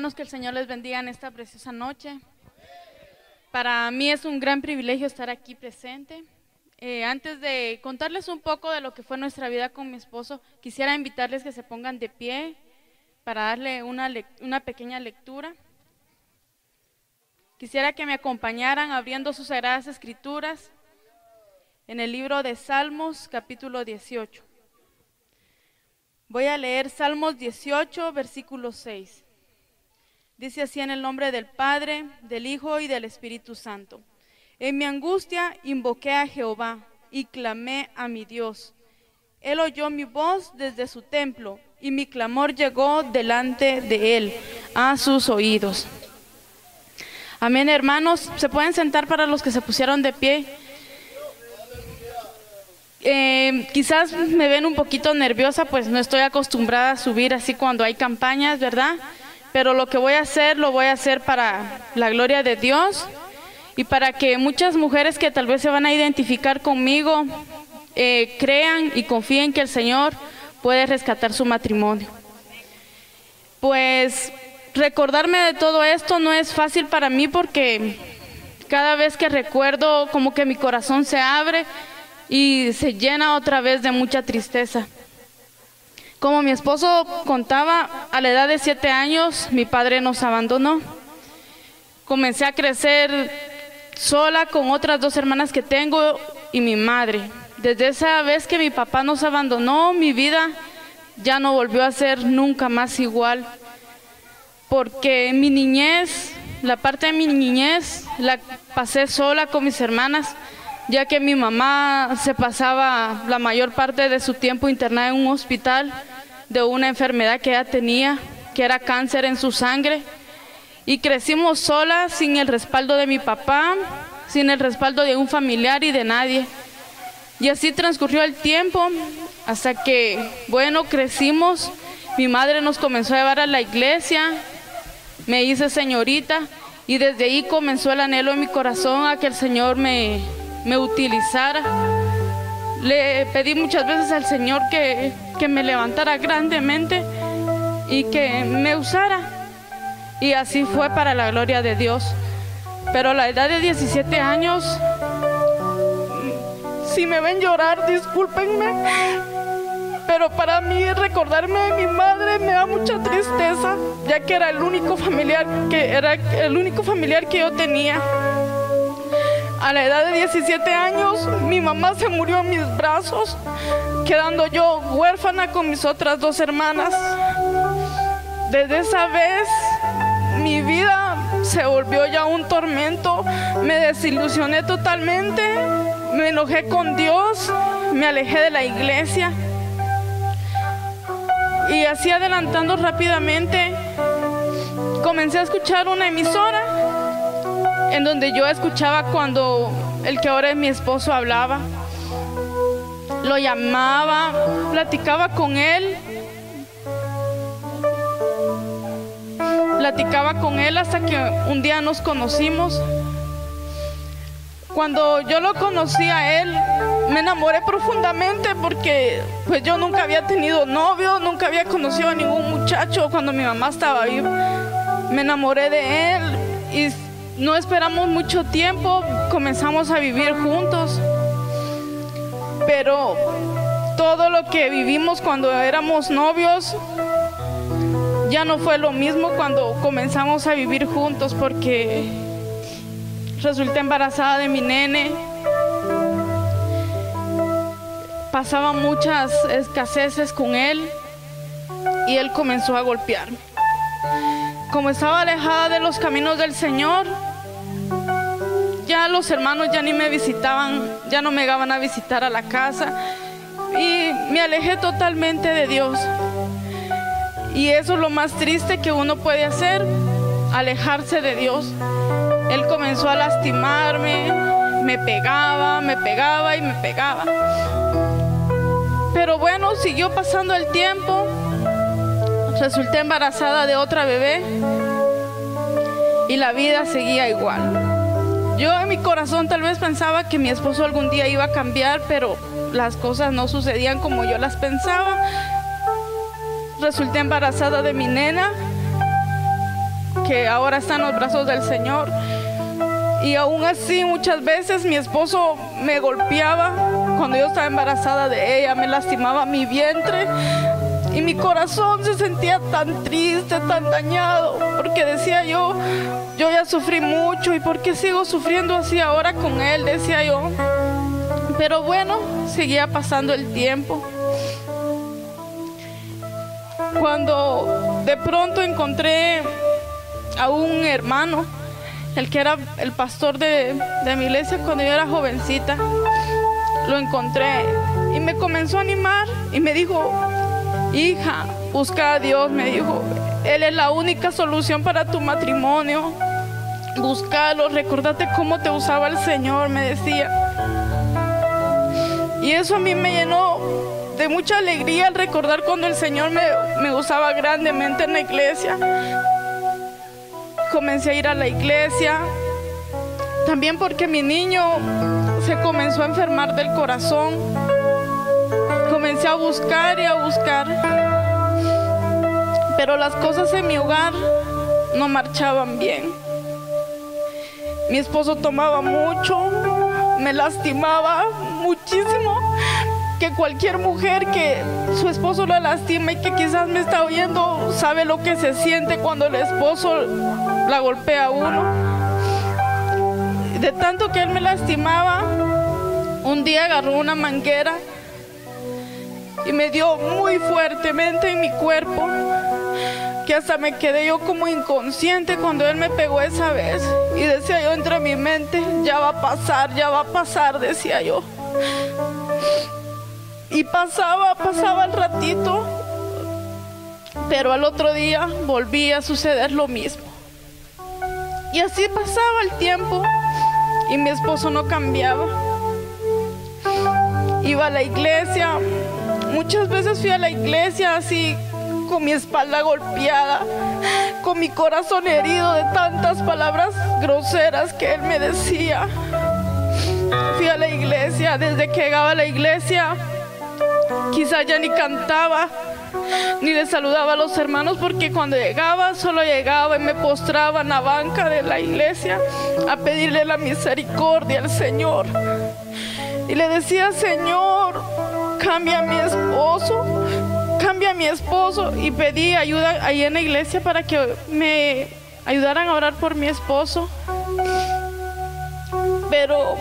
Que el Señor les bendiga en esta preciosa noche. Para mí es un gran privilegio estar aquí presente. Antes de contarles un poco de lo que fue nuestra vida con mi esposo, quisiera invitarles que se pongan de pie para darle una pequeña lectura. Quisiera que me acompañaran abriendo sus sagradas escrituras en el libro de Salmos, capítulo 18. Voy a leer Salmos 18, versículo 6. Dice así: en el nombre del Padre, del Hijo y del Espíritu Santo. En mi angustia invoqué a Jehová y clamé a mi Dios. Él oyó mi voz desde su templo y mi clamor llegó delante de él, a sus oídos. Amén, hermanos. Se pueden sentar para los que se pusieron de pie. Quizás me ven un poquito nerviosa, pues no estoy acostumbrada a subir así cuando hay campañas, ¿verdad? Pero lo que voy a hacer, lo voy a hacer para la gloria de Dios y para que muchas mujeres que tal vez se van a identificar conmigo crean y confíen que el Señor puede rescatar su matrimonio. Pues recordarme de todo esto no es fácil para mí, porque cada vez que recuerdo, como que mi corazón se abre y se llena otra vez de mucha tristeza. Como mi esposo contaba, a la edad de 7 años mi padre nos abandonó. Comencé a crecer sola con otras 2 hermanas que tengo y mi madre. Desde esa vez que mi papá nos abandonó, mi vida ya no volvió a ser nunca más igual. Porque mi niñez, la parte de mi niñez, la pasé sola con mis hermanas, ya que mi mamá se pasaba la mayor parte de su tiempo internada en un hospital de una enfermedad que ella tenía, que era cáncer en su sangre, y crecimos solas, sin el respaldo de mi papá, sin el respaldo de un familiar y de nadie. Y así transcurrió el tiempo hasta que, bueno, crecimos. Mi madre nos comenzó a llevar a la iglesia, me hice señorita, y desde ahí comenzó el anhelo en mi corazón a que el Señor me utilizara. Le pedí muchas veces al Señor que me levantara grandemente y que me usara. Y así fue, para la gloria de Dios. Pero a la edad de 17 años, si me ven llorar, discúlpenme, pero para mí recordarme de mi madre me da mucha tristeza, ya que era el único familiar que yo tenía. A la edad de 17 años, mi mamá se murió en mis brazos, quedando yo huérfana con mis otras 2 hermanas. Desde esa vez, mi vida se volvió ya un tormento. Me desilusioné totalmente, me enojé con Dios, me alejé de la iglesia. Y así, adelantando rápidamente, comencé a escuchar una emisora en donde yo escuchaba cuando el que ahora es mi esposo hablaba. Lo llamaba, platicaba con él hasta que un día nos conocimos. Cuando yo lo conocí a él, me enamoré profundamente, porque pues yo nunca había tenido novio, nunca había conocido a ningún muchacho cuando mi mamá estaba viva. Me enamoré de él y no esperamos mucho tiempo, comenzamos a vivir juntos. Pero todo lo que vivimos cuando éramos novios ya no fue lo mismo cuando comenzamos a vivir juntos, porque resulté embarazada de mi nene. Pasaba muchas escaseces con él y él comenzó a golpearme. Como estaba alejada de los caminos del Señor, ya los hermanos ya ni me visitaban, ya no me llegaban a visitar a la casa, y me alejé totalmente de Dios. Y eso es lo más triste que uno puede hacer, alejarse de Dios. Él comenzó a lastimarme, me pegaba y me pegaba. Pero bueno, siguió pasando el tiempo. Resulté embarazada de otra bebé y la vida seguía igual. Yo en mi corazón tal vez pensaba que mi esposo algún día iba a cambiar, pero las cosas no sucedían como yo las pensaba. Resulté embarazada de mi nena que ahora está en los brazos del Señor. Y aún así muchas veces mi esposo me golpeaba cuando yo estaba embarazada de ella, me lastimaba mi vientre y mi corazón se sentía tan triste, tan dañado, porque decía yo ya sufrí mucho y ¿por qué sigo sufriendo así ahora con él?, decía yo. Pero bueno, seguía pasando el tiempo. Cuando de pronto encontré a un hermano, el que era el pastor de mi iglesia cuando yo era jovencita, lo encontré y me comenzó a animar y me dijo: hija, busca a Dios, me dijo, Él es la única solución para tu matrimonio, búscalo, recordate cómo te usaba el Señor, me decía. Y eso a mí me llenó de mucha alegría al recordar cuando el Señor me usaba grandemente en la iglesia. Comencé a ir a la iglesia, también porque mi niño se comenzó a enfermar del corazón. Comencé a buscar y a buscar, pero las cosas en mi hogar no marchaban bien. Mi esposo tomaba mucho, me lastimaba muchísimo, que cualquier mujer que su esposo la lastima y que quizás me está oyendo sabe lo que se siente cuando el esposo la golpea a uno. De tanto que él me lastimaba, un día agarró una manguera y me dio muy fuertemente en mi cuerpo, que hasta me quedé yo como inconsciente cuando él me pegó esa vez. Y decía yo entre mi mente: ya va a pasar, decía yo. Y pasaba el ratito, pero al otro día volvía a suceder lo mismo. Y así pasaba el tiempo y mi esposo no cambiaba. Iba a la iglesia, muchas veces fui a la iglesia así, con mi espalda golpeada, con mi corazón herido de tantas palabras groseras que él me decía. Fui a la iglesia, desde que llegaba a la iglesia, quizá ya ni cantaba, ni le saludaba a los hermanos, porque cuando llegaba, solo llegaba y me postraba en la banca de la iglesia a pedirle la misericordia al Señor. Y le decía: Señor, cambia a mi esposo, y pedí ayuda ahí en la iglesia para que me ayudaran a orar por mi esposo. Pero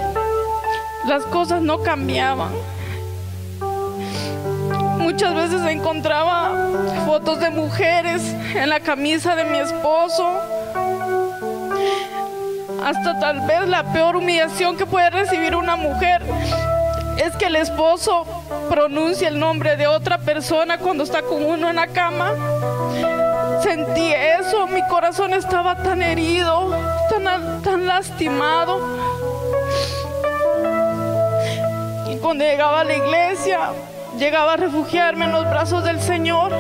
las cosas no cambiaban. Muchas veces encontraba fotos de mujeres en la camisa de mi esposo. Hasta tal vez la peor humillación que puede recibir una mujer es que el esposo pronuncie el nombre de otra persona cuando está con uno en la cama. Sentí eso, mi corazón estaba tan herido, tan lastimado. Y cuando llegaba a la iglesia, llegaba a refugiarme en los brazos del Señor.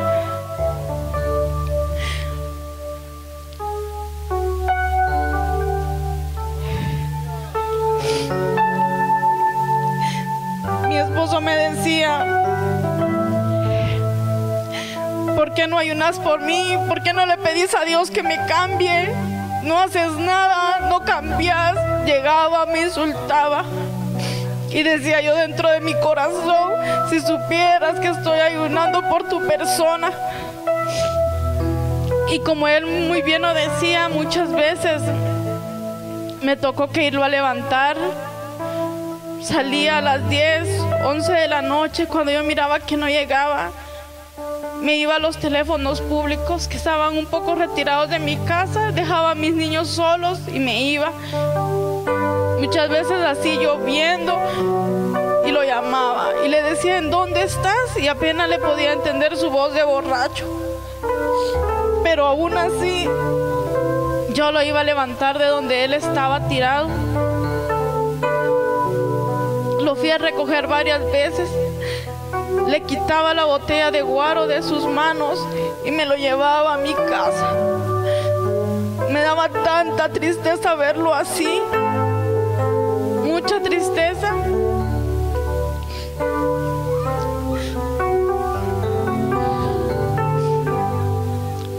Mi esposo me decía: ¿por qué no ayunas por mí? ¿Por qué no le pedís a Dios que me cambie? No haces nada, no cambias. Llegaba, me insultaba. Y decía yo dentro de mi corazón: si supieras que estoy ayunando por tu persona. Y como él muy bien lo decía, muchas veces me tocó que irlo a levantar. Salía a las 10, 11 de la noche. Cuando yo miraba que no llegaba, me iba a los teléfonos públicos que estaban un poco retirados de mi casa, dejaba a mis niños solos y me iba. Muchas veces así lloviendo, y lo llamaba y le decía: ¿en dónde estás? Y apenas le podía entender su voz de borracho. Pero aún así yo lo iba a levantar de donde él estaba tirado. Lo fui a recoger varias veces. Le quitaba la botella de guaro de sus manos y me lo llevaba a mi casa. Me daba tanta tristeza verlo así, mucha tristeza.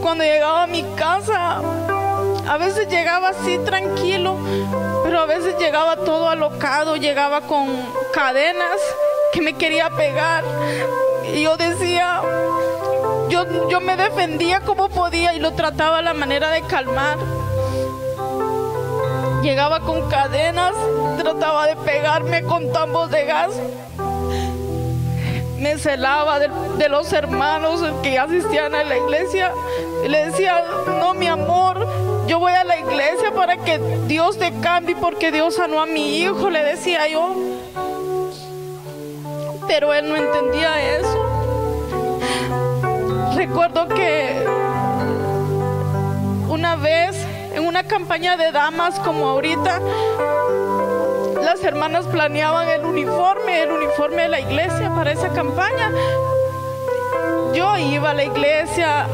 Cuando llegaba a mi casa, A veces llegaba así tranquilo, pero a veces llegaba todo alocado, llegaba con cadenas que me quería pegar. Y yo decía, yo me defendía como podía y lo trataba a la manera de calmar. Llegaba con cadenas, trataba de pegarme con tambos de gas. Me celaba de los hermanos que asistían a la iglesia. Y le decía, no, mi amor, yo voy a la iglesia para que Dios te cambie, porque Dios sanó a mi hijo, le decía yo. Pero él no entendía eso. Recuerdo que una vez en una campaña de damas como ahorita, las hermanas planeaban el uniforme de la iglesia para esa campaña. Yo iba a la iglesia,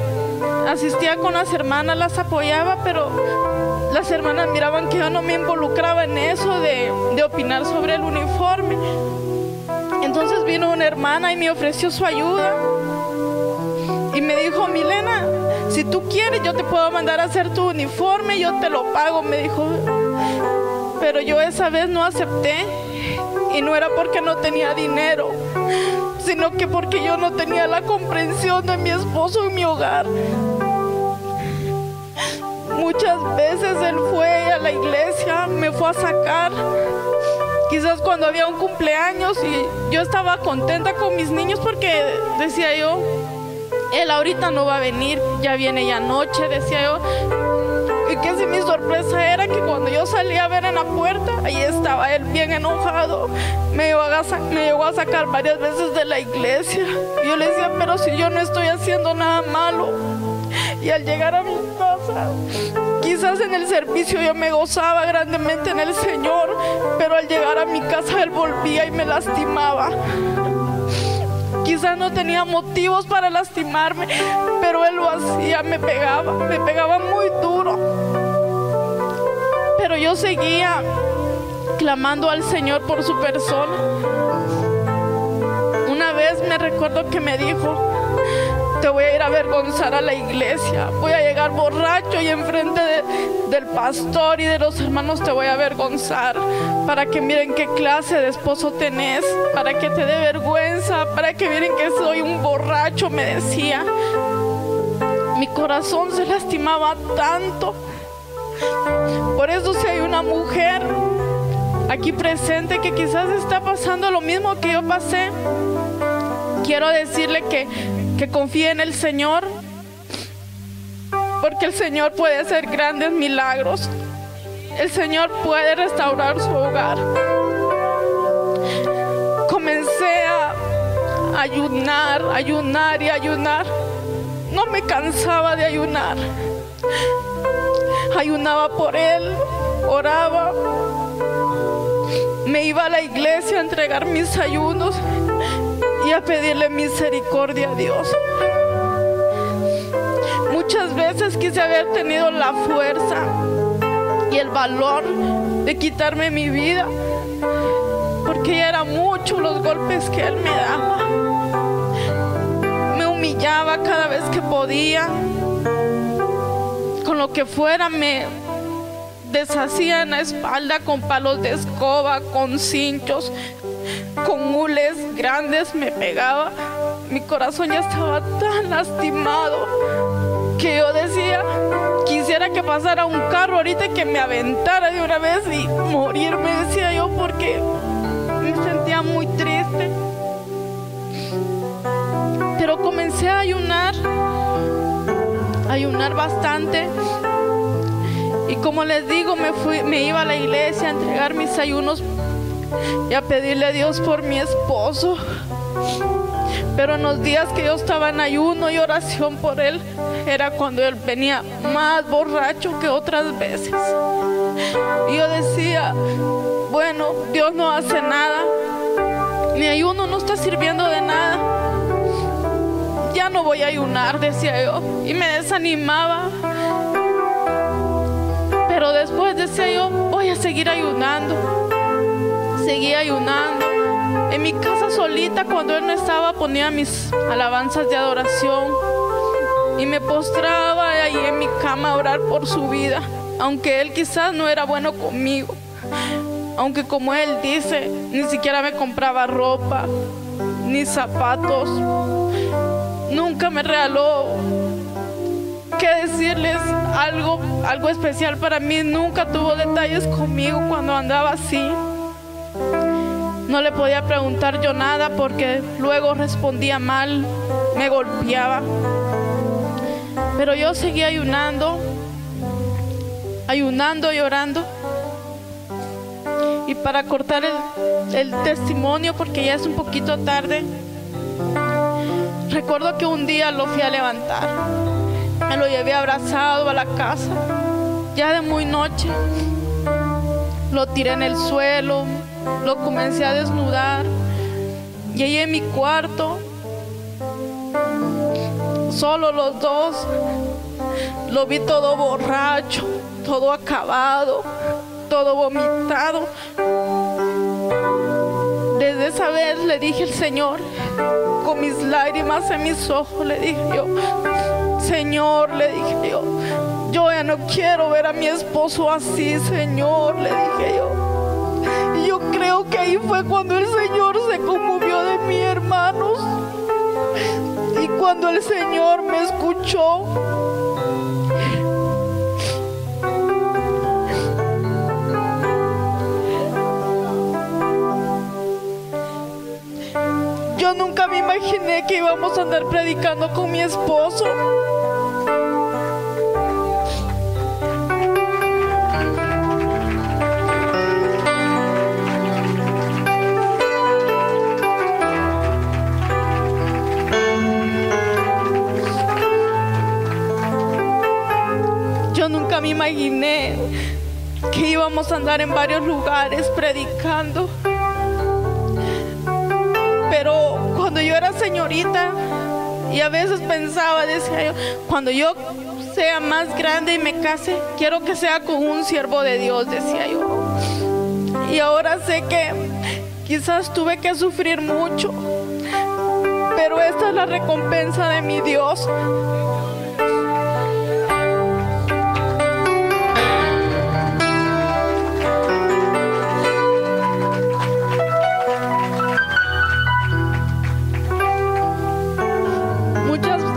asistía con las hermanas, las apoyaba, pero las hermanas miraban que yo no me involucraba en eso de opinar sobre el uniforme. Entonces vino una hermana y me ofreció su ayuda y me dijo, Milena, si tú quieres yo te puedo mandar a hacer tu uniforme, yo te lo pago, me dijo. Pero yo esa vez no acepté, y no era porque no tenía dinero, sino que porque yo no tenía la comprensión de mi esposo en mi hogar. Muchas veces él fue a la iglesia, me fue a sacar, quizás cuando había un cumpleaños, y yo estaba contenta con mis niños porque decía yo, él ahorita no va a venir, ya viene ya noche, decía yo. Y que si mi sorpresa era que cuando yo salía a ver en la puerta, ahí estaba él bien enojado. Me llegó a sacar varias veces de la iglesia. Y yo le decía, pero si yo no estoy haciendo nada malo. Y al llegar a mi casa, quizás en el servicio yo me gozaba grandemente en el Señor, pero al llegar a mi casa él volvía y me lastimaba. Quizás no tenía motivos para lastimarme, pero él lo hacía, me pegaba muy duro. Pero yo seguía clamando al Señor por su persona. Una vez me recuerdo que me dijo, te voy a ir a avergonzar a la iglesia, voy a llegar borracho y enfrente del pastor y de los hermanos te voy a avergonzar, para que miren qué clase de esposo tenés, para que te dé vergüenza, para que miren que soy un borracho, me decía. Mi corazón se lastimaba tanto. Por eso, si hay una mujer aquí presente que quizás está pasando lo mismo que yo pasé, quiero decirle que confíe en el Señor, porque el Señor puede hacer grandes milagros. El Señor puede restaurar su hogar. Comencé a ayunar y ayunar. No me cansaba de ayunar. Ayunaba por él, oraba. Me iba a la iglesia a entregar mis ayunos y a pedirle misericordia a Dios. Muchas veces quise haber tenido la fuerza y el valor de quitarme mi vida, porque ya eran muchos los golpes que él me daba. Me humillaba cada vez que podía. Con lo que fuera me deshacía en la espalda con palos de escoba, con cinchos, con hules grandes me pegaba. Mi corazón ya estaba tan lastimado que yo decía, quisiera que pasara un carro ahorita y que me aventara de una vez y morirme, decía yo, porque me sentía muy triste. Pero comencé a ayunar bastante. Y como les digo, me iba a la iglesia a entregar mis ayunos y a pedirle a Dios por mi esposo. Pero en los días que yo estaba en ayuno y oración por él, era cuando él venía más borracho que otras veces. Y yo decía, bueno, Dios no hace nada, mi ayuno no está sirviendo de nada, ya no voy a ayunar, decía yo, y me desanimaba. Pero después decía yo, voy a seguir ayunando. Seguí ayunando. En mi casa solita, cuando él no estaba, ponía mis alabanzas de adoración y me postraba ahí en mi cama a orar por su vida. aunque él quizás no era bueno conmigo, aunque como él dice, ni siquiera me compraba ropa, ni zapatos, nunca me regaló, qué decirles, algo especial para mí, nunca tuvo detalles conmigo cuando andaba así. No le podía preguntar yo nada porque luego respondía mal, me golpeaba. Pero yo seguía ayunando y orando. Y para cortar el testimonio, porque ya es un poquito tarde, recuerdo que un día lo fui a levantar. Me lo llevé abrazado a la casa, ya de muy noche. Lo tiré en el suelo, lo comencé a desnudar. Y ahí en mi cuarto, solo los dos, lo vi todo borracho, todo acabado, todo vomitado. Desde esa vez le dije al Señor, con mis lágrimas en mis ojos, le dije yo, Señor, le dije yo ya no quiero ver a mi esposo así, Señor, le dije yo. Y yo creo que ahí fue cuando el Señor se conmovió de mí, hermanos. Y cuando el Señor me escuchó, yo nunca me imaginé que íbamos a andar predicando con mi esposo. Yo nunca me imaginé que íbamos a andar en varios lugares predicando. Pero cuando yo era señorita y a veces pensaba, decía yo, cuando yo sea más grande y me case, quiero que sea con un siervo de Dios, decía yo. Y ahora sé que quizás tuve que sufrir mucho, pero esta es la recompensa de mi Dios.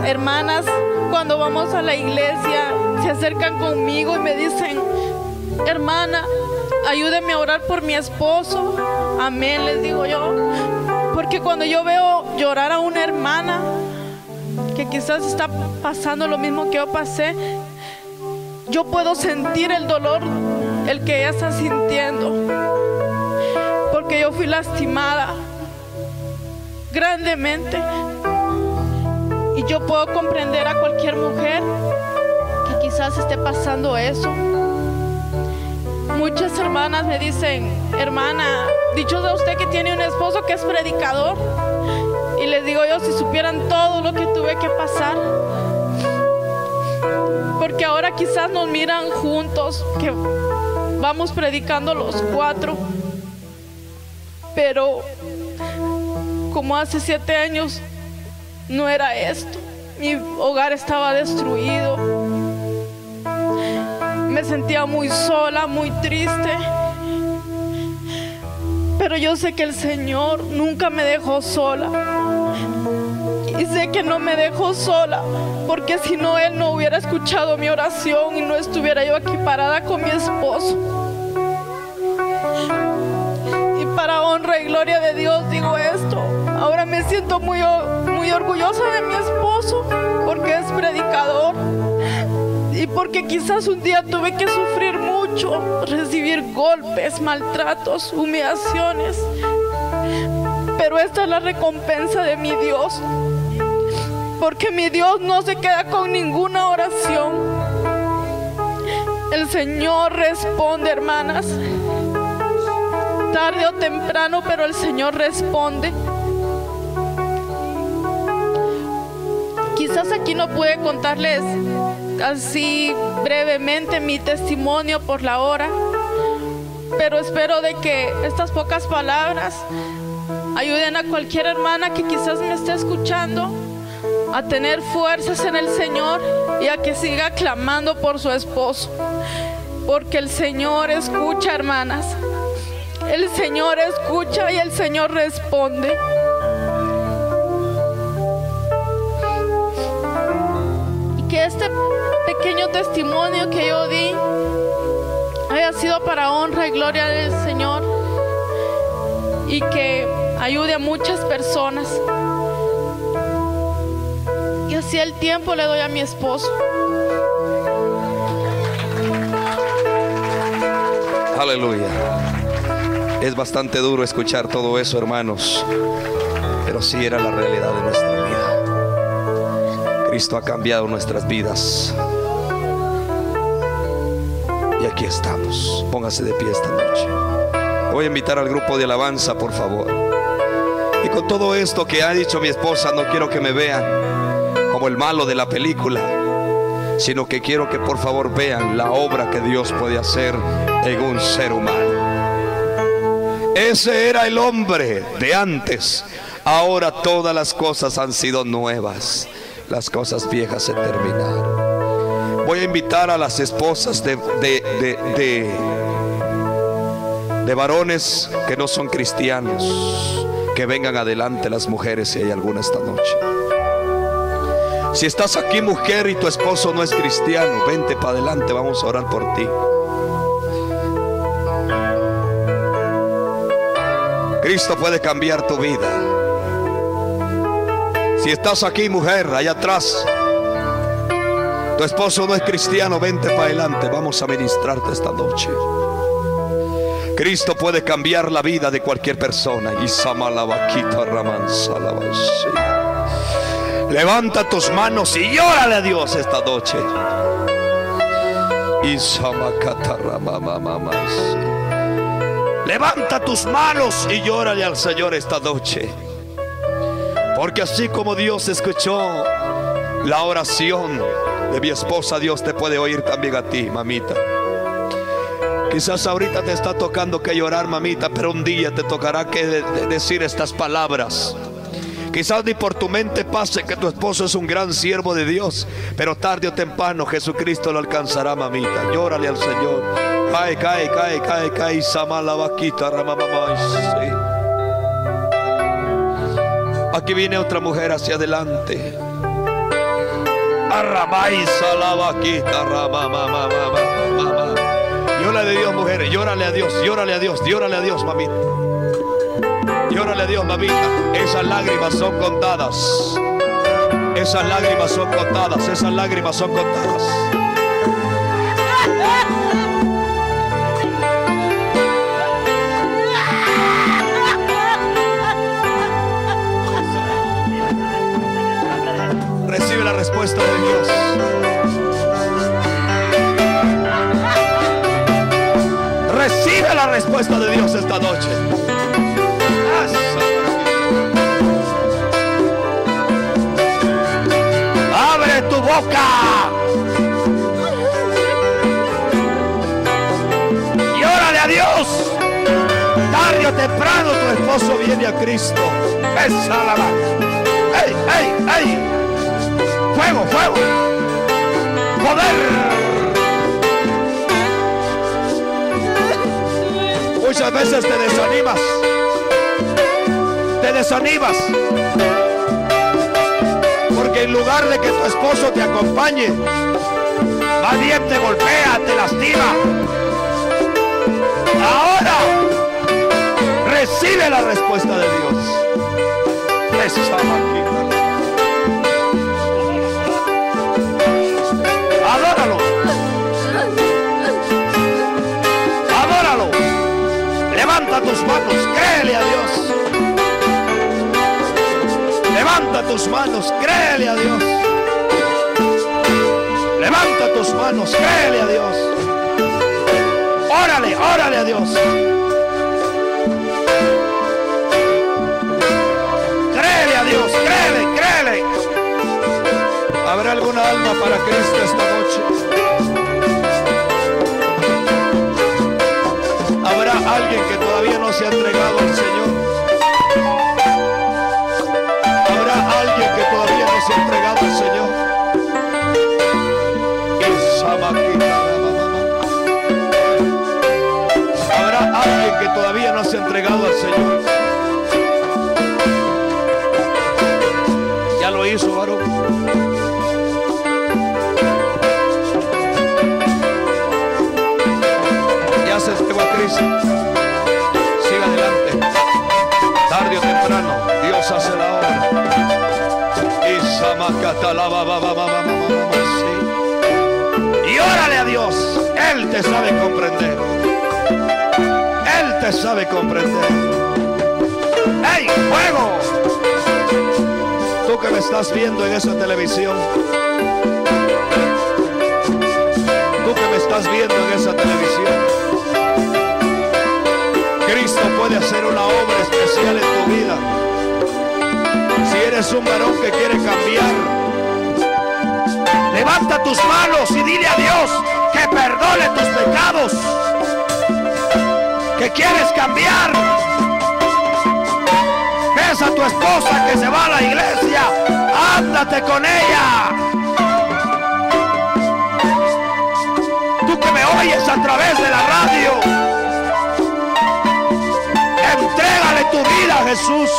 Hermanas, cuando vamos a la iglesia, se acercan conmigo y me dicen, hermana, ayúdeme a orar por mi esposo. Amén, les digo yo. Porque cuando yo veo llorar a una hermana que quizás está pasando lo mismo que yo pasé, yo puedo sentir el dolor, el que ella está sintiendo. Porque yo fui lastimada grandemente. Y yo puedo comprender a cualquier mujer que quizás esté pasando eso. Muchas hermanas me dicen, hermana, dichosa usted que tiene un esposo que es predicador. Y les digo yo, si supieran todo lo que tuve que pasar. Porque ahora quizás nos miran juntos, que vamos predicando los 4. Pero como hace 7 años, no era esto. Mi hogar estaba destruido. Me sentía muy sola, muy triste. Pero yo sé que el Señor nunca me dejó sola. Y sé que no me dejó sola, porque si no, Él no hubiera escuchado mi oración y no estuviera yo aquí parada con mi esposo. Y para honra y gloria de Dios digo esto. Ahora me siento muy orgullosa de mi esposo, porque es predicador y porque quizás un día tuve que sufrir mucho, recibir golpes, maltratos, humillaciones. Pero esta es la recompensa de mi Dios, porque mi Dios no se queda con ninguna oración. El Señor responde, hermanas, tarde o temprano, pero el Señor responde. Quizás aquí no pude contarles así brevemente mi testimonio por la hora, pero espero de que estas pocas palabras ayuden a cualquier hermana que quizás me esté escuchando a tener fuerzas en el Señor y a que siga clamando por su esposo. porque el Señor escucha, hermanas. El Señor escucha y el Señor responde. Y que este pequeño testimonio que yo di haya sido para honra y gloria del Señor, y que ayude a muchas personas. Y así el tiempo le doy a mi esposo. Aleluya. Es bastante duro escuchar todo eso, hermanos, pero sí era la realidad de nuestra vida. Cristo ha cambiado nuestras vidas y aquí estamos. Póngase de pie esta noche. Voy a invitar al grupo de alabanza, por favor. Y con todo esto que ha dicho mi esposa, no quiero que me vean como el malo de la película, sino que quiero que por favor vean la obra que Dios puede hacer en un ser humano. Ese era el hombre de antes. Ahora todas las cosas han sido nuevas. Las cosas viejas se terminaron. Voy a invitar a las esposas de varones que no son cristianos, que vengan adelante. Las mujeres, si hay alguna esta noche. Si estás aquí, mujer, y tu esposo no es cristiano, vente para adelante, vamos a orar por ti. Cristo puede cambiar tu vida. Si estás aquí, mujer, allá atrás, tu esposo no es cristiano, vente para adelante, vamos a ministrarte esta noche. Cristo puede cambiar la vida de cualquier persona. Levanta tus manos y llórale a Dios esta noche. Levanta tus manos y llórale al Señor esta noche. Porque así como Dios escuchó la oración de mi esposa, Dios te puede oír también a ti, mamita. Quizás ahorita te está tocando que llorar, mamita, pero un día te tocará que decir estas palabras. Quizás ni por tu mente pase que tu esposo es un gran siervo de Dios, pero tarde o temprano Jesucristo lo alcanzará, mamita. Llórale al Señor. Cae, samala vaquita, ramamamá. Aquí viene otra mujer hacia adelante. Arramay, salavaquita, ramamamamamamá. Llórale a Dios, mujeres, llórale a Dios, llórale a Dios, llórale a Dios, mamita. Llórale a Dios, mamita. Esas lágrimas son contadas. Esas lágrimas son contadas. Esas lágrimas son contadas. Recibe la respuesta de Dios. Recibe la respuesta de Dios esta noche. Abre tu boca. Y órale a Dios. Tarde o temprano tu esposo viene a Cristo. Besa la mano. ¡Ey, ey, ey! ¡Fuego, fuego! ¡Poder! Muchas veces te desanimas. Te desanimas. Porque en lugar de que tu esposo te acompañe, más bien te golpea, te lastima. Ahora recibe la respuesta de Dios. Esa máquina. Adóralo. Adóralo. Levanta tus manos, créele a Dios. Levanta tus manos, créele a Dios. Levanta tus manos, créele a Dios. Órale, órale a Dios. Créele a Dios, créele, créele. ¿Habrá alguna alma para Cristo esta noche? ¿Habrá alguien que todavía no se ha entregado al Señor? ¿Habrá alguien que todavía no se ha entregado al Señor? Esa máquina, todavía no se ha entregado al Señor. Ya lo hizo, varón. Ya se entregó a Cristo. Siga adelante. Tarde o temprano, Dios hace la obra. Y órale a Dios. Él te sabe comprender. Él te sabe comprender. ¡Ey, fuego! Tú que me estás viendo en esa televisión, tú que me estás viendo en esa televisión, Cristo puede hacer una obra especial en tu vida. Si eres un varón que quiere cambiar, levanta tus manos y dile a Dios que perdone tus pecados. Que quieres cambiar. Ves a tu esposa que se va a la iglesia, ándate con ella. Tú que me oyes a través de la radio, entrégale tu vida a Jesús.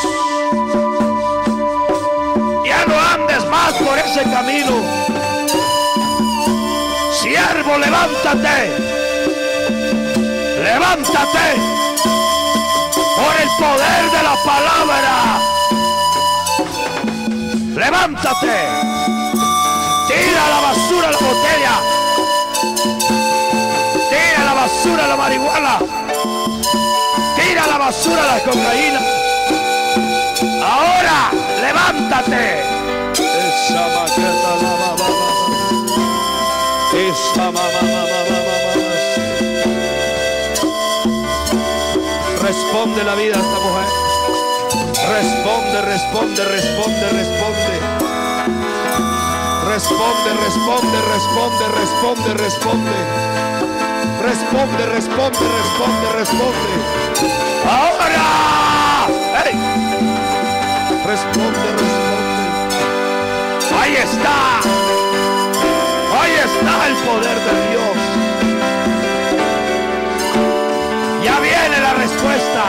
Ya no andes más por ese camino. Siervo, levántate. Levántate por el poder de la palabra. Levántate. Tira a la basura la botella. Tira a la basura la marihuana. Tira a la basura la cocaína. Ahora, levántate. Esa maqueta esa responde la vida a esta mujer. Responde, responde, responde, responde. Responde, responde, responde, responde, responde. Responde, responde, responde, responde. Ahora. ¡Hey! Responde, responde. Ahí está. Ahí está el poder de Dios. Ya viene la respuesta.